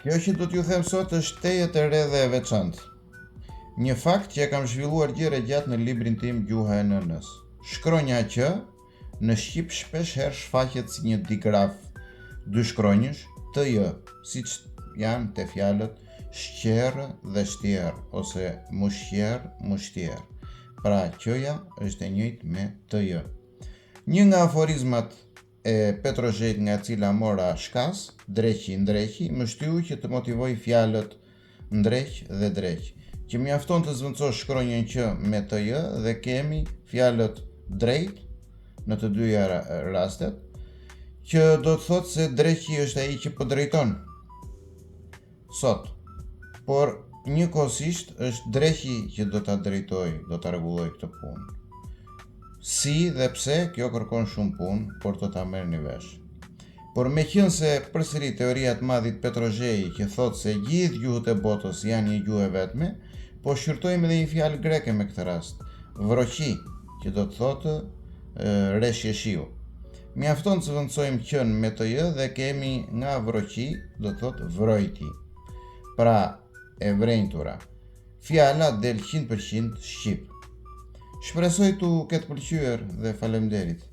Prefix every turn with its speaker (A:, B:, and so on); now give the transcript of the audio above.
A: Kjo që do t'ju them sot është tejet e re dhe e veçantë. Një fakt që e kam zhvilluar gjëre gjatë në librin tim Gjuha e Nënës. Shkronja që në shqip shpesh herë shfaqet si një digraf, dy shkronjësh, TJ, siç janë te fjalët shqerë dhe shtjerë ose mushqerë, mushtjerë. Pra qja është e njëjtë me TJ. Një nga aforizmat e Petrozhejt nga cila mora shkas, dreqi ndreqi, më shtyu që të motivoj fjalët ndreq dhe dreq, që mjafton të zvendësosh shkronjën që me TJ dhe kemi fjalët drejt në të dyja rastet, që do të thotë se dreqi është ai që po drejton sot, por njëkohësisht është dreqi që do ta drejtojë, do ta rregullojë këtë punë. Si dhe pse, kjo kërkon shumë punë, por do ta merrni vesh. Por meqense përsëri teoria e madhit Petrozhei që thotë se gjithë gjuhët e botës janë një gjuhë e vetme, po shqyrtojmë edhe një fjalë greke me këtë rast, vroqi, që do të thotë reshje shiu. Mjafton të zvendësojmë qen me TJ dhe kemi nga vroqi, do të thotë vrojti. Pra e vrenjtura. Fjala del 100% shqip. Shpresoj t'u ketë pëlqyer dhe faleminderit.